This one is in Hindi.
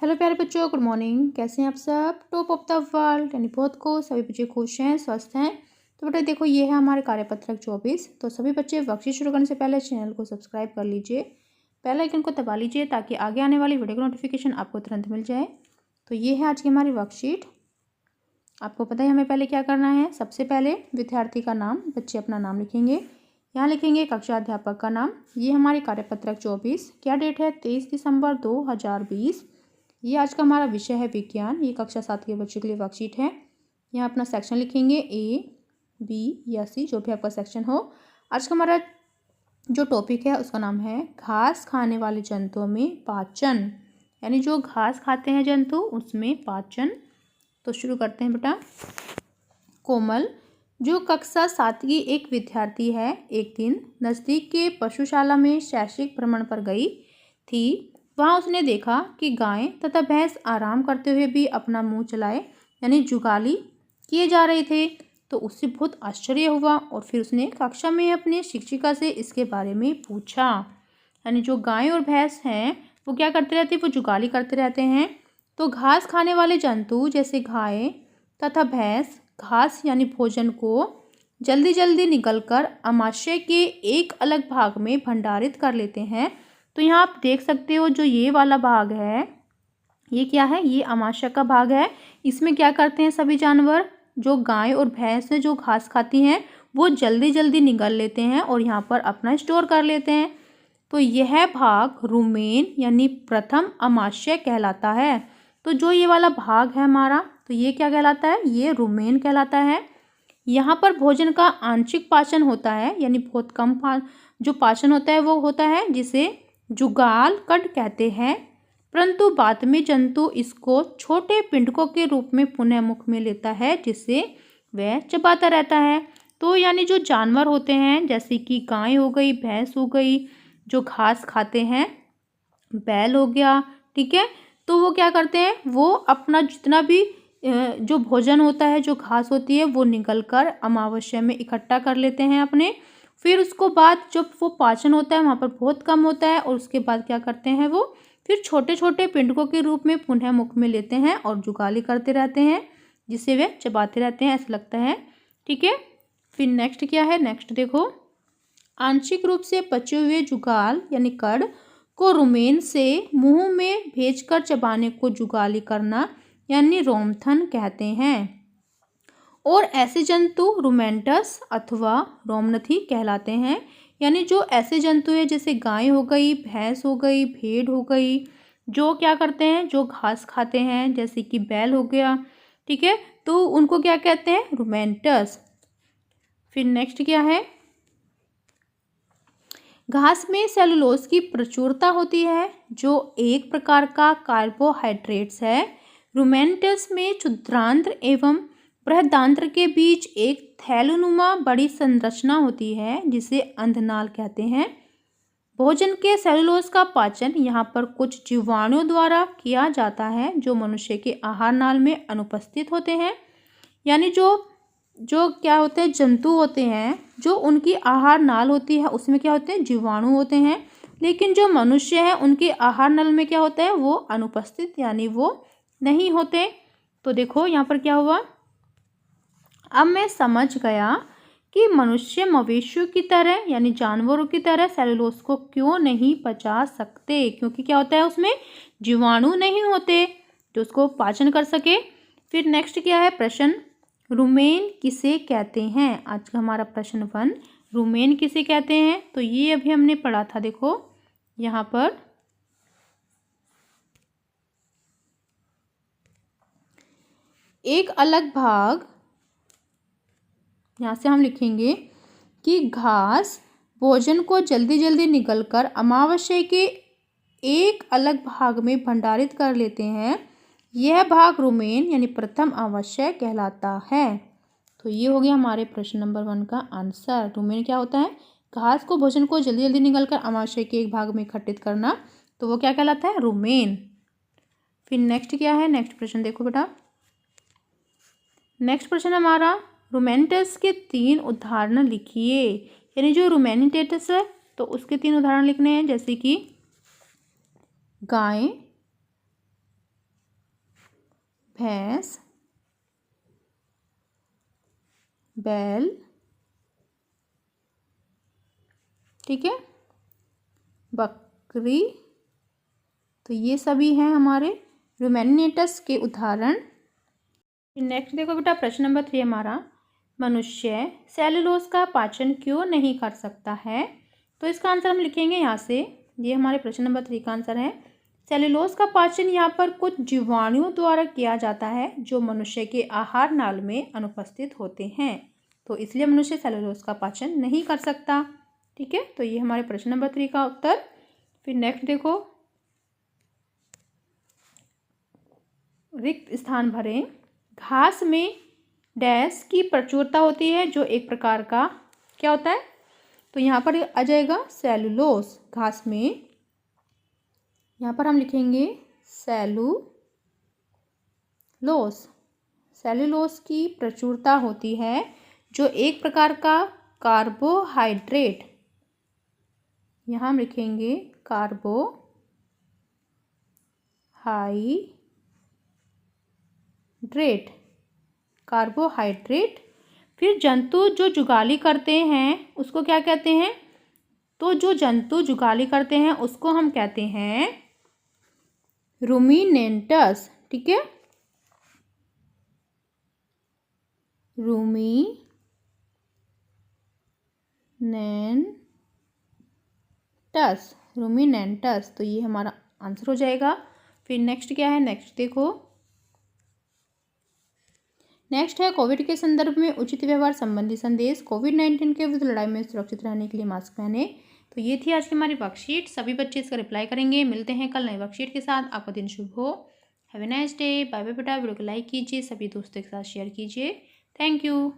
हेलो प्यारे बच्चों, गुड मॉर्निंग। कैसे हैं आप सब? टॉप ऑफ द वर्ल्ड यानी बहुत को सभी बच्चे खुश हैं, स्वस्थ हैं। तो बेटा देखो, ये है हमारे कार्यपत्रक 24। तो सभी बच्चे वर्कशीट शुरू करने से पहले चैनल को सब्सक्राइब कर लीजिए, बेल आइकन को दबा लीजिए ताकि आगे आने वाली वीडियो का नोटिफिकेशन आपको तुरंत मिल जाए। तो ये है आज की हमारी वर्कशीट। आपको पता है हमें पहले क्या करना है। सबसे पहले विद्यार्थी का नाम, बच्चे अपना नाम लिखेंगे। यहाँ लिखेंगे कक्षा अध्यापक का नाम। ये हमारे कार्यपत्रक 24। क्या डेट है? 23 दिसंबर 2020। ये आज का हमारा विषय है विज्ञान। ये कक्षा 7 के बच्चों के लिए वर्कशीट है। यहाँ अपना सेक्शन लिखेंगे, ए, बी या सी, जो भी आपका सेक्शन हो। आज का हमारा जो टॉपिक है उसका नाम है घास खाने वाले जंतुओं में पाचन, यानी जो घास खाते हैं जंतु उसमें पाचन। तो शुरू करते हैं बेटा। कोमल, जो कक्षा 7 की एक विद्यार्थी है, एक दिन नज़दीक के पशुशाला में शैक्षिक भ्रमण पर गई थी। वहाँ उसने देखा कि गाय तथा भैंस आराम करते हुए भी अपना मुंह चलाए यानी जुगाली किए जा रहे थे। तो उससे बहुत आश्चर्य हुआ और फिर उसने कक्षा में अपने शिक्षिका से इसके बारे में पूछा। यानी जो गाय और भैंस हैं वो क्या करते रहते हैं? वो जुगाली करते रहते हैं। तो घास खाने वाले जंतु जैसे गाय तथा भैंस घास यानी भोजन को जल्दी जल्दी निगलकर अमाशय के एक अलग भाग में भंडारित कर लेते हैं। तो यहाँ आप देख सकते हो, जो ये वाला भाग है ये क्या है? ये अमाशय का भाग है। इसमें क्या करते हैं सभी जानवर, जो गाय और भैंस हैं जो घास खाती हैं, वो जल्दी जल्दी निगल लेते हैं और यहाँ पर अपना स्टोर कर लेते हैं। तो यह भाग रुमेन यानी प्रथम अमाशय कहलाता है। तो जो ये वाला भाग है हमारा, तो ये क्या कहलाता है? ये रुमेन कहलाता है। यहाँ पर भोजन का आंशिक पाचन होता है, यानी बहुत कम जो पाचन होता है वो होता है जिसे जुगाल कड कहते हैं। परंतु बाद में जंतु इसको छोटे पिंडकों के रूप में पुनः मुख में लेता है, जिससे वह चबाता रहता है। तो यानी जो जानवर होते हैं जैसे कि गाय हो गई, भैंस हो गई, जो घास खाते हैं, बैल हो गया, ठीक है, तो वो क्या करते हैं? वो अपना जितना भी जो भोजन होता है, जो घास होती है, वो निगल कर अमावस्या में इकट्ठा कर लेते हैं अपने। फिर उसको बाद जब वो पाचन होता है वहाँ पर बहुत कम होता है और उसके बाद क्या करते हैं? वो फिर छोटे छोटे पिंडकों के रूप में पुनः मुख में लेते हैं और जुगाली करते रहते हैं, जिससे वे चबाते रहते हैं, ऐसा लगता है, ठीक है। फिर नेक्स्ट क्या है? नेक्स्ट देखो, आंशिक रूप से पचे हुए जुगाल यानी कड़ को रुमेन से मुंह में भेजकर चबाने को जुगाली करना यानी रोमथन कहते हैं। और ऐसे जंतु रुमेंटस अथवा रोमनथी कहलाते हैं। यानी जो ऐसे जंतु है जैसे गाय हो गई, भैंस हो गई, भेड़ हो गई, जो क्या करते हैं? जो घास खाते हैं, जैसे कि बैल हो गया, ठीक है, तो उनको क्या कहते हैं? रुमेंटस। फिर नेक्स्ट क्या है? घास में सेलुलोज की प्रचुरता होती है, जो एक प्रकार का कार्बोहाइड्रेट्स है। रुमेंटस में क्षुद्रांत्र एवं बृहदांत्र के बीच एक थैलोनुमा बड़ी संरचना होती है, जिसे अंधनाल कहते हैं। भोजन के सेलुलोज का पाचन यहाँ पर कुछ जीवाणुओं द्वारा किया जाता है, जो मनुष्य के आहार नाल में अनुपस्थित होते हैं। यानी जो जो क्या होते हैं? जंतु होते हैं, जो उनकी आहार नाल होती है उसमें क्या होते हैं? जीवाणु होते हैं। लेकिन जो मनुष्य है उनके आहार नल में क्या होता है? वो अनुपस्थित, यानी वो नहीं होते। तो देखो यहाँ पर क्या हुआ, अब मैं समझ गया कि मनुष्य मवेशियों की तरह यानी जानवरों की तरह सेलुलोज को क्यों नहीं पचा सकते, क्योंकि क्या होता है? उसमें जीवाणु नहीं होते जो उसको पाचन कर सके। फिर नेक्स्ट क्या है प्रश्न, रुमेन किसे कहते हैं? आज का हमारा प्रश्न 1, रुमेन किसे कहते हैं? तो ये अभी हमने पढ़ा था। देखो यहाँ पर एक अलग भाग, यहाँ से हम लिखेंगे कि घास भोजन को जल्दी जल्दी निगलकर अमावस्या के एक अलग भाग में भंडारित कर लेते हैं। यह भाग रुमेन यानी प्रथम अमावस्या कहलाता है। तो ये हो गया हमारे प्रश्न नंबर 1 का आंसर। रुमेन क्या होता है? घास को भोजन को जल्दी जल्दी निगलकर अमाशय के एक भाग में इकट्ठित करना, तो वो क्या कहलाता है? रुमेन। फिर नेक्स्ट क्या है? नेक्स्ट प्रश्न देखो बेटा। नेक्स्ट प्रश्न हमारा, रुमेंटस के 3 उदाहरण लिखिए। यानी जो रुमेनिटेटस है तो उसके 3 उदाहरण लिखने हैं, जैसे कि गाय, भैंस, बैल, ठीक है, बकरी। तो ये सभी हैं हमारे रुमिनेटर्स के उदाहरण। नेक्स्ट देखो बेटा, प्रश्न नंबर 3 हमारा, मनुष्य सेलुलोज का पाचन क्यों नहीं कर सकता है? तो इसका आंसर हम लिखेंगे यहाँ से। ये हमारे प्रश्न नंबर 3 का आंसर है। सेलुलोज का पाचन यहाँ पर कुछ जीवाणुओं द्वारा किया जाता है जो मनुष्य के आहार नाल में अनुपस्थित होते हैं, तो इसलिए मनुष्य सेलुलोज का पाचन नहीं कर सकता। ठीक है, तो ये हमारे प्रश्न नंबर 3 का उत्तर। फिर नेक्स्ट देखो, रिक्त स्थान भरें। घास में डैश की प्रचुरता होती है जो एक प्रकार का क्या होता है? तो यहाँ पर आ जाएगा सेलुलोज। घास में यहाँ पर हम लिखेंगे सेलुलोज। सेलुलोज की प्रचुरता होती है जो एक प्रकार का कार्बोहाइड्रेट, यहाँ हम लिखेंगे कार्बोहाइड्रेट। फिर जंतु जो जुगाली करते हैं उसको क्या कहते हैं? तो जो जंतु जुगाली करते हैं उसको हम कहते हैं रूमिनेंट्स। ठीक है, रूमिनेंट्स। तो ये हमारा आंसर हो जाएगा। फिर नेक्स्ट क्या है? नेक्स्ट देखो, नेक्स्ट है कोविड के संदर्भ में उचित व्यवहार संबंधी संदेश। कोविड-19 के विरुद्ध लड़ाई में सुरक्षित रहने के लिए मास्क पहने। तो ये थी आज की हमारी वर्कशीट। सभी बच्चे इसका रिप्लाई करेंगे। मिलते हैं कल नई वर्कशीट के साथ। आपका दिन शुभ हो। Have a nice day. Bye bye बेटा। वीडियो को लाइक कीजिए, सभी दोस्तों के साथ शेयर कीजिए। Thank you.